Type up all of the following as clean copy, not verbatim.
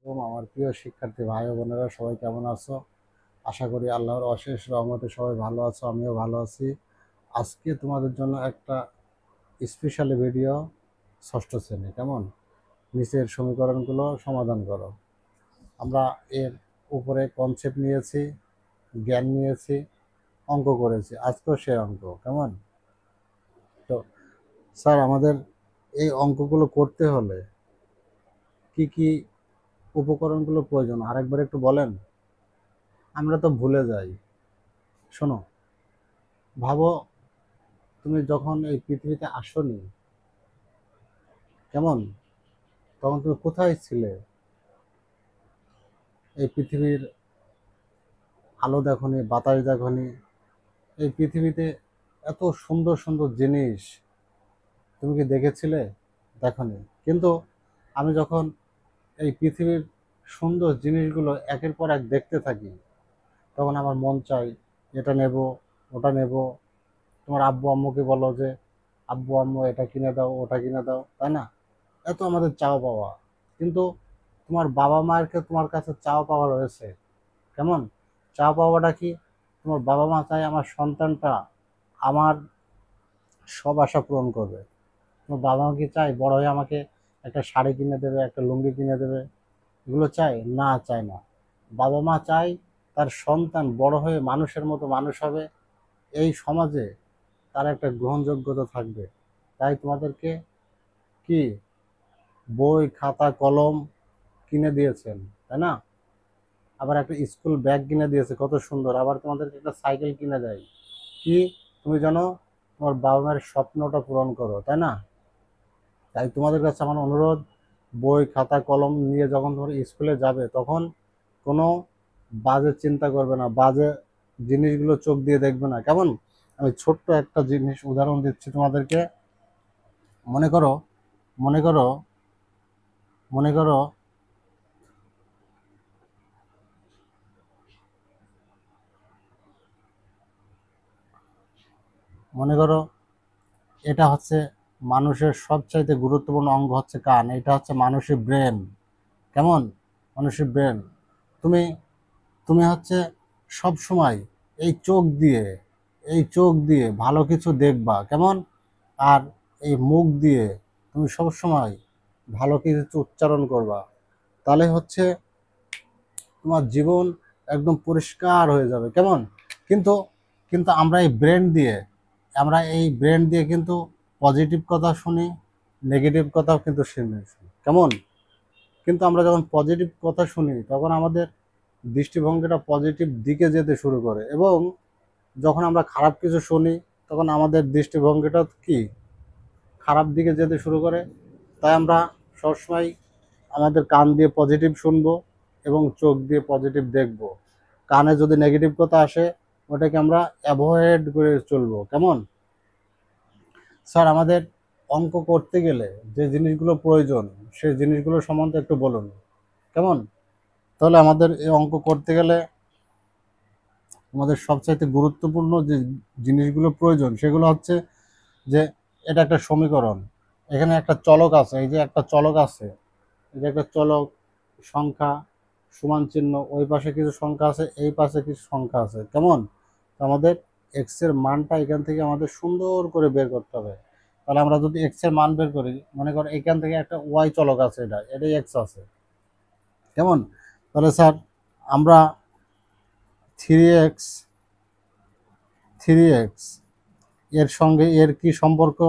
আলাইকুম আমার প্রিয় শিক্ষার্থী ভাই ও বোনেরা, সবাই কেমন আছো? আশা করি আল্লাহর অশেষ রহমতে সবাই ভালো আছো, আমিও ভালো আছি। আজকে তোমাদের জন্য একটা স্পেশাল ভিডিও। ষষ্ঠ শ্রেণী, কেমন? নিচের সমীকরণগুলো সমাধান করো। আমরা এর উপরে কনসেপ্ট নিয়েছি, জ্ঞান নিয়েছি, অঙ্ক করেছি, আজকেও সে অঙ্ক, কেমন? তো স্যার, আমাদের এই অঙ্কগুলো করতে হলে কি কি উপকরণগুলো প্রয়োজন আরেকবার একটু বলেন। আমরা তো ভুলে যাই। শোনো, ভাবো তুমি যখন এই পৃথিবীতে আসনি, কেমন? তখন তুমি কোথায় ছিলে? এই পৃথিবীর আলো দেখনি, বাতাস দেখনি, এই পৃথিবীতে এত সুন্দর সুন্দর জিনিস তুমি কি দেখেছিলে? দেখনি। কিন্তু আমি যখন এই পৃথিবীর সুন্দর জিনিসগুলো একের পর এক দেখতে থাকি, তখন আমার মন চাই এটা নেব, ওটা নেব। তোমার আব্বু আম্মুকে বলো যে আব্বু আম্মু এটা কিনে দাও, ওটা কিনে দাও, তাই না? এত আমাদের চাওয়া পাওয়া। কিন্তু তোমার বাবা মায়েরকে তোমার কাছে চাওয়া পাওয়া রয়েছে, কেমন? চাওয়া পাওয়াটা কি? তোমার বাবা মা চায় আমার সন্তানটা আমার সব আশা পূরণ করবে। তোমার বাবা মা কি চায় বড় হয়ে আমাকে একটা শাড়ি কিনে দেবে, একটা লুঙ্গি কিনে দেবে? এগুলো চায় না? চায় না। বাবা মা চায় তার সন্তান বড় হয়ে মানুষের মতো মানুষ হবে, এই সমাজে তার একটা গ্রহণযোগ্যতা থাকবে। তাই তোমাদেরকে কি বই খাতা কলম কিনে দিয়েছেন, তাই না? আবার একটা স্কুল ব্যাগ কিনে দিয়েছে, কত সুন্দর। আবার তোমাদেরকে একটা সাইকেল কিনে দেয়, কি? তুমি যেন তোমার বাবা মায়ের স্বপ্নটা পূরণ করো, তাই না? তাই তোমাদের কাছে আমার অনুরোধ, বই খাতা কলম নিয়ে যখন তোমরা স্কুলে যাবে, তখন কোনো বাজে চিন্তা করবে না, বাজে জিনিসগুলো চোখ দিয়ে দেখবে না, কেমন? আমি ছোট্ট একটা জিনিস উদাহরণ দিচ্ছি তোমাদেরকে। মনে করো মনে করো মনে করো মনে করো এটা হচ্ছে মানুষের সবচাইতে গুরুত্বপূর্ণ অঙ্গ হচ্ছে কান। এটা হচ্ছে মানুষের ব্রেন, কেমন? মানুষের ব্রেন। তুমি তুমি হচ্ছে সব সময় এই চোখ দিয়ে ভালো কিছু দেখবা, কেমন? আর এই মুখ দিয়ে তুমি সব সময় ভালো কিছু উচ্চারণ করবা। তাহলে হচ্ছে তোমার জীবন একদম পরিষ্কার হয়ে যাবে, কেমন? কিন্তু কিন্তু আমরা এই ব্রেন দিয়ে কিন্তু পজিটিভ কথা শুনি, নেগেটিভ কথাও কিন্তু শুনি, কেমন? কিন্তু আমরা যখন পজিটিভ কথা শুনি, তখন আমাদের দৃষ্টিভঙ্গিটা পজিটিভ দিকে যেতে শুরু করে, এবং যখন আমরা খারাপ কিছু শুনি, তখন আমাদের দৃষ্টিভঙ্গিটা কি খারাপ দিকে যেতে শুরু করে। তাই আমরা সবসময় আমাদের কান দিয়ে পজিটিভ শুনবো এবং চোখ দিয়ে পজিটিভ দেখব। কানে যদি নেগেটিভ কথা আসে, ওটাকে আমরা অ্যাভয়েড করে চলবো, কেমন? স্যার, আমাদের অঙ্ক করতে গেলে যে জিনিসগুলো প্রয়োজন, সেই জিনিসগুলো সম্বন্ধে একটু বলুন, কেমন? তাহলে আমাদের এই অঙ্ক করতে গেলে আমাদের সবচাইতে গুরুত্বপূর্ণ যে জিনিসগুলো প্রয়োজন, সেগুলো হচ্ছে যে এটা একটা সমীকরণ। এখানে একটা চলক আছে, এই যে একটা চলক আছে, এই যে একটা চলক, সংখ্যা, সমান চিহ্ন, ওই পাশে কিছু সংখ্যা আছে, এই পাশে কিছু সংখ্যা আছে, কেমন? তো আমাদের এক্স এর মানটা এখান থেকে আমাদের সুন্দর করে বের করতে হবে। তাহলে আমরা যদি এক্স এর মান বের করি, মনে করো এখান থেকে একটা ওয়াই চলক আছে, এটাই এক্স আছে, কেমন? তাহলে স্যার, আমরা থ্রি এক্স থ্রি এক্স এর সঙ্গে এর কি সম্পর্ক?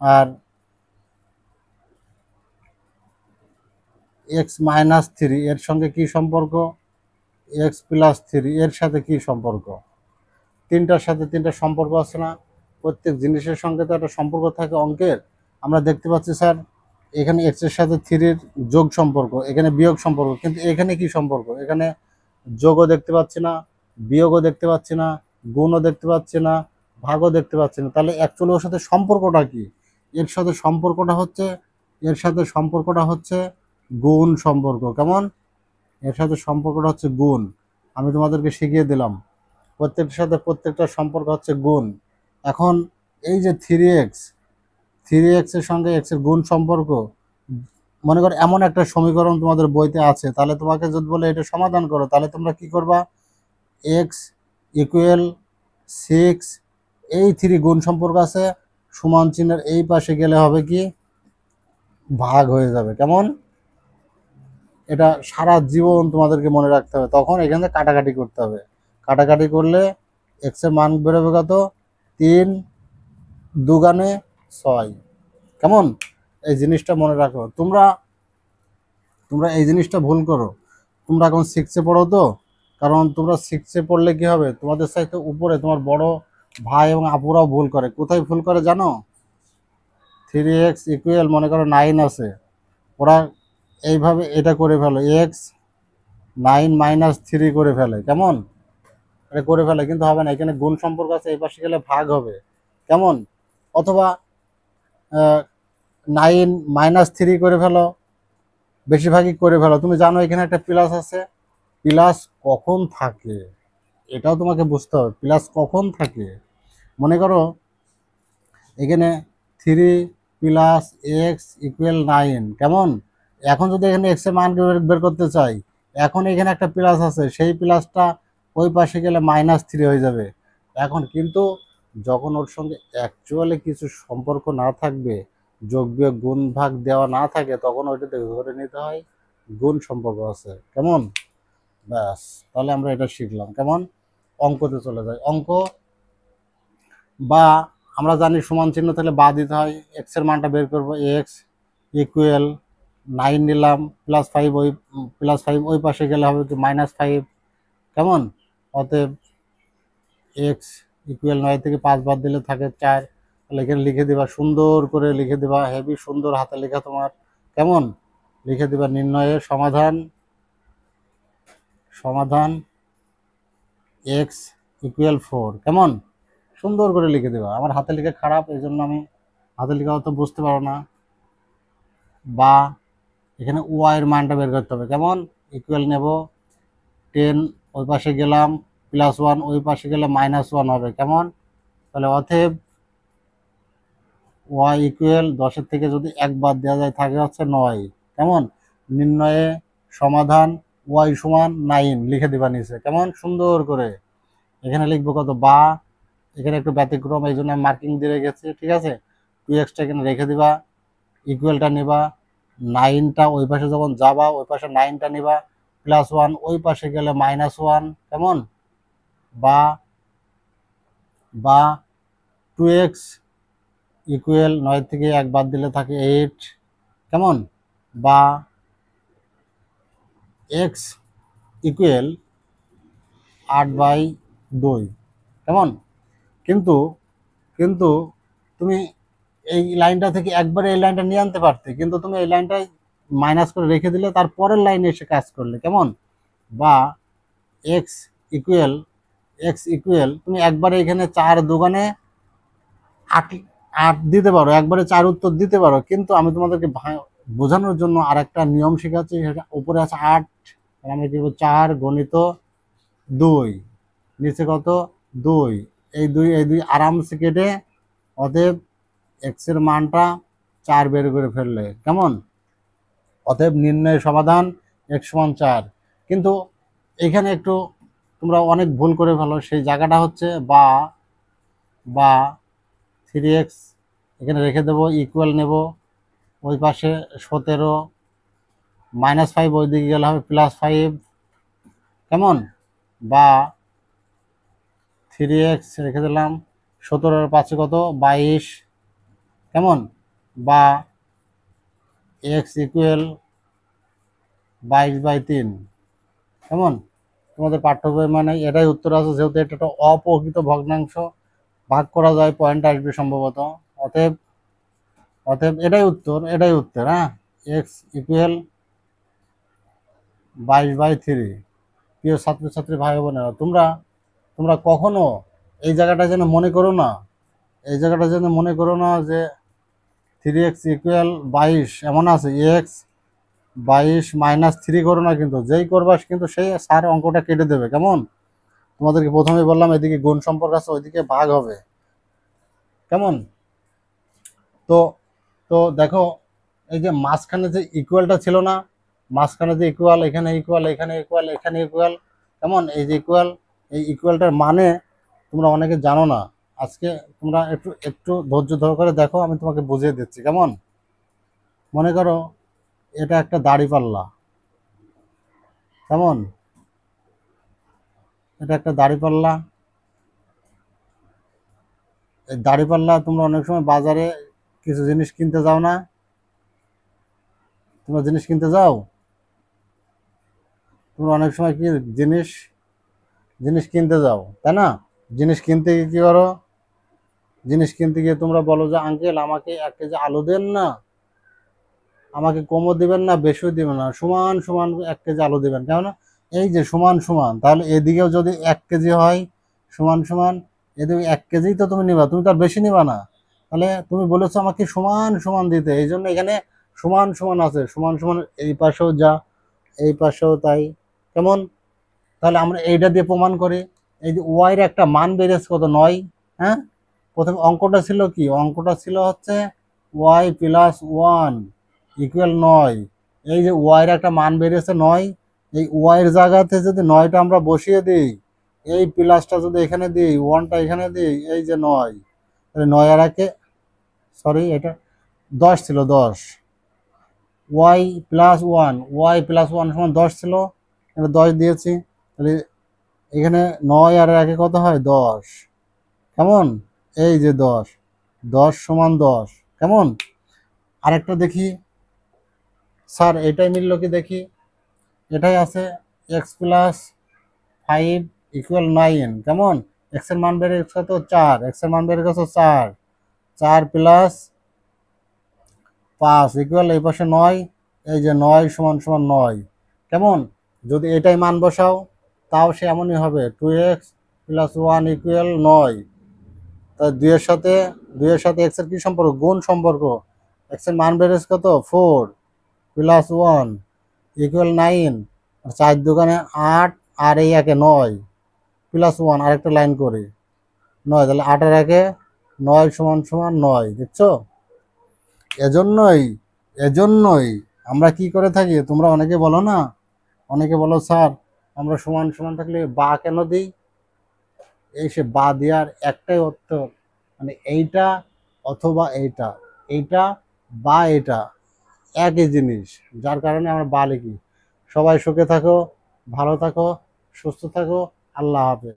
আর এক্স মাইনাস থ্রি এর সঙ্গে কি সম্পর্ক? এক্স প্লাস থ্রি এর সাথে কি সম্পর্ক? তিনটার সাথে তিনটা সম্পর্ক আছে না? প্রত্যেক জিনিসের সঙ্গে তো একটা সম্পর্ক থাকে অঙ্কের। আমরা দেখতে পাচ্ছি স্যার, এখানে এক্স এর সাথে থ্রির যোগ সম্পর্ক, এখানে বিয়োগ সম্পর্ক, কিন্তু এখানে কি সম্পর্ক? এখানে যোগও দেখতে পাচ্ছি না, বিয়োগও দেখতে পাচ্ছি না, গুণও দেখতে পাচ্ছি না, ভাগও দেখতে পাচ্ছি না। তাহলে অ্যাকচুয়ালি ওর সাথে সম্পর্কটা কি? এর সাথে সম্পর্কটা হচ্ছে এর সাথে সম্পর্কটা হচ্ছে গুণ সম্পর্ক, কেমন? এর সাথে সম্পর্কটা হচ্ছে গুণ। আমি তোমাদেরকে শিখিয়ে দিলাম, প্রত্যেকটার সাথে প্রত্যেকটার সম্পর্ক হচ্ছে গুণ। এখন এই যে থ্রি এক্স এর সঙ্গে এক্স এর গুণ সম্পর্ক, মনে করো এমন একটা সমীকরণ তোমাদের বইতে আছে, তাহলে তোমাকে যদি বলে এটা সমাধান করো, তাহলে তোমরা কি করবা? এক্স ইকুয়াল 6, এই 3 গুণ সম্পর্ক আছে, সমান চিহ্নের এই পাশে গেলে হবে কি? ভাগ হয়ে যাবে। কেমন? এটা সারা জীবন তোমাদেরকে মনে রাখতে হবে। তখন এখানে কাটাকাটি করতে হবে, কাটাকাটি করলে এক্স এর মান বেরোবে কত? 3 দুগানে 6। কেমন? এই জিনিসটা মনে রাখো। তোমরা তোমরা এই জিনিসটা ভুল করো। তোমরা এখন 6-এ পড়ো তো, কারণ তোমরা 6-এ পড়লে কি হবে, তোমাদের চাইতে উপরে তোমার বড় ভাই এবং আপুরাও ভুল করে। কোথায় ভুল করে জানো? 3x ইকুয়াল মনে করো 9 আছে, ওরা এইভাবে এটা করে ফেলো, এক্স 9 মাইনাস 3 করে ফেলে। কেমন? এটা করে ফেলে, কিন্তু হবে না, এখানে গুণ সম্পর্ক আছে, এই পাশে গেলে ভাগ হবে। কেমন? অথবা 9 - 3 করে ফেলো, বেশিরভাগই করে ফেলো। তুমি জানো এখানে একটা প্লাস আছে, প্লাস কখন থাকে এটাও তোমাকে বুঝতে হবে। প্লাস কখন থাকে? মনে করো এখানে 3 + x = 9। কেমন? এখন যদি এখানে এক্স এর মান বের করতে চাই, এখন এখানে একটা প্লাস আছে, সেই প্লাসটা ওই পাশে গেলে -3 হয়ে যাবে। এখন কিন্তু যখন ওর সঙ্গে অ্যাকচুয়ালি কিছু সম্পর্ক না থাকবে, যোগ বিয়োগ গুণ ভাগ দেওয়া না থাকে, তখন ওইটা ধরে নিতে হয় গুণ সম্পর্ক আছে। কেমন? ব্যাস, তাহলে আমরা এটা শিখলাম। কেমন? অঙ্কতে চলে যায়। অঙ্ক বা আমরা জানি সমান চিহ্ন থাকলে বা দিতে হয়। এক্স এর মানটা বের করবো, এক্স ইকুয়াল 9 নিলাম, +5 ওই পাশে গেলে হবে কি? -5। কেমন? অতএব এক্স ইকুয়াল 9 থেকে 5 বাদ দিলে থাকে 4। তাহলে এখানে লিখে দিবা, সুন্দর করে লিখে দিবা, হেভি সুন্দর হাতে লেখা তোমার। কেমন? লিখে দিবা নির্ণয়ের সমাধান, সমাধান এক্স ইকুয়াল 4। কেমন? সুন্দর করে লিখে দেবা। আমার হাতে লেখা খারাপ, এই জন্য আমি হাতে লেখা হয়তো বুঝতে পারো না। বা এখানে ওয়াই এর মানটা বের করতে হবে। কেমন? ইকুয়াল নেব 10, ওই পাশে গেলাম +1, ওই পাশে গেলে -1 হবে। কেমন? তাহলে অতএব ওয়াই ইকুয়াল 10-এর থেকে যদি 1 বাদ দেওয়া যায় থাকে হচ্ছে 9। কেমন? নির্ণয়ে সমাধান ওয়াই সমান 9 লিখে দিবা নিচে। কেমন? সুন্দর করে এখানে লিখবো কত? বা এখানে একটু ব্যতিক্রম, এই জন্য আমি মার্কিং দিয়ে রেখেছি। ঠিক আছে? 2x এখানে রেখে দিবা, ইকুয়ালটা নিবা, 9টা ওই পাশে যখন যাবা, ওই পাশে 9টা নিবা, +1 ওই পাশে গেলে -1। কেমন? বা বা 2x ইকুয়াল 9 থেকে 1 বাদ দিলে থাকে 8। কেমন? বা x ইকুয়াল 8/2। কেমন? কিন্তু কিন্তু তুমি এই লাইনটা থেকে একবারে এই লাইনটা নিয়ে আনতে পারতে, কিন্তু তুমি এই লাইনটাই মাইনাস করে রেখে দিলে, তারপরের লাইনে এসে কাজ করলে। কেমন? বা এক্স ইকুয়াল তুমি একবারে এখানে 4 দুগানে 8 8 দিতে পারো, একবারে 4 উত্তর দিতে পারো, কিন্তু আমি তোমাদেরকে বোঝানোর জন্য আর একটা নিয়ম শেখাচ্ছি। সেটা উপরে আছে 8, আমি দিব 4 গণিত 2, নিচে কত? 2। এই দুই আরামসে কেটে, অতএব এক্স এর মানটা 4 বের করে ফেললে। কেমন? অতএব নির্ণয়ের সমাধান x সমান 4। কিন্তু এখানে একটু তোমরা অনেক ভুল করে ফেলো, সেই জায়গাটা হচ্ছে বা বা 3x এখানে রেখে দেবো, ইকুয়াল নেব, ওই পাশে 17, -5 ওই দিকে গেলে হবে +5। কেমন? বা 3x রেখে দিলাম, 17 আর 5 কত? 22। কেমন? বা x ইকুয়াল 22/3। কেমন? তোমাদের পাঠ্য বই মানে এটাই উত্তর আছে, যেহেতু এটা একটা অপ্রকৃত ভগ্নাংশ, ভাগ করা যায়, পয়েন্ট আসবে সম্ভবত। অতএব অতএব এটাই উত্তর। হ্যাঁ, এক্স ইকুয়াল 22/3। প্রিয় ছাত্রছাত্রী ভাই বোনেরা, তোমরা তোমরা কখনো এই জায়গাটা যেন মনে করো না, এই জায়গাটা যেন মনে করো না যে 3x ইকুয়াল 22 এমন আছে। এক্স 22 -3 করো না, কিন্তু যেই করবা কিন্তু সেই স্যার অঙ্কটা কেটে দেবে। কেমন? তোমাদেরকে প্রথমে বললাম এদিকে গুণ সম্পর্ক আছে, ওইদিকে ভাগ হবে। কেমন? তো তো দেখো, এই যে মাঝখানে যে ইকুয়ালটা ছিল না, মাঝখানে যে ইকুয়াল, এখানে ইকুয়াল, এখানে ইকুয়াল, এখানে ইকুয়াল, কেমন? এই যে ইকুয়াল, এই ইকুয়ালটার মানে তোমরা অনেকে জানো না। আজকে তোমরা একটু একটু ধৈর্য ধরে করে দেখো, আমি তোমাকে বুঝিয়ে দিচ্ছি। কেমন? মনে করো এটা একটা দাড়িপাল্লা। কেমন? এটা একটা দাড়িপাল্লা। এই দাড়িপাল্লা তোমরা অনেক সময় বাজারে কিছু জিনিস কিনতে যাও না? তোমরা জিনিস কিনতে যাও, তোমরা অনেক সময় কি জিনিস জিনিস কিনতে যাও, তাই না? জিনিস কিনতে গিয়ে কি করো? জিনিস কিনতে গিয়ে তোমরা বলো যে আঙ্কেল আমাকে 1 কেজি আলু দেন না, আমাকে কমও দিবেন না, বেশিও দিবেন না, সমান সমান 1 কেজি আলু দিবেন। কেন? এই যে সমান সমান, তাহলে এদিকেও যদি 1 কেজি হয় সমান সমান, এদিকে 1 কেজি তো তুমি নিবা, তুমি তো আর বেশি নিবা না। তাহলে তুমি বলেছো আমাকে সমান সমান দিতে, এই জন্য এখানে সমান সমান আছে, সমান সমান এই পাশেও যা, এই পাশেও তাই। কেমন? তাহলে আমরা এইটা দিয়ে প্রমাণ করি। এই যে ওয়াইয়ের একটা মান বেড়েছে কত? 9। হ্যাঁ, প্রথম অঙ্কটা ছিল কি? অঙ্কটা ছিল হচ্ছে y+1 ইকুয়াল 9। এই যে ওয়াইয়ের একটা মান বেরিয়েছে 9, এই ওয়াইয়ের জায়গাতে যদি 9টা আমরা বসিয়ে দিই, এই প্লাসটা যদি এখানে দিই, 1টা এখানে দিই, এই যে 9, তাহলে 9 আর 1, সরি এটা 10 ছিল, 10। y+1 সমান 10 ছিল, এটা 10 দিয়েছি। তাহলে এখানে 9 আর 1 কত হয়? 10। কেমন? এই যে 10, 10 সমান 10। কেমন? আরেকটা দেখি স্যার, এটাই মিলল কি দেখি। এটাই আছে x+5 ইকুয়াল 9। কেমন? x এর মান বেড়ে গেছে কত? 4। x এর মান বেড়ে গেছে 4, 4+5 ইকুয়াল এই পাশে 9। এই যে 9 সমান সমান 9। কেমন? যদি এটাই মান বসাও তাও সে এমনই হবে, 2x+1 ইকুয়াল 9। তাই 2 এর সাথে x এর কি সম্পর্ক? গুণ সম্পর্ক। x এর মান বেড়েছে কত? 4+1 ইকুয়াল 9। আর 4 দোকানে 8, আর এই 1 9 +1, আরেকটা লাইন করি 9, তাহলে 8 আর 1 9 সমান সমান 9। দেখছো? এজন্যই এজন্যই আমরা কি করে থাকি, তোমরা অনেকে বলো না, অনেকে বলো স্যার আমরা সমান সমান থাকলে বা কেন দিই? এই সে বা দেওয়ার একটাই অর্থ, মানে এইটা অথবা এইটা, এইটা বা এটা একই জিনিস, যার কারণে আমরা বা লিখি। সবাই সুখে থাকো, ভালো থাকো, সুস্থ থাকো। আল্লাহ হাফেজ।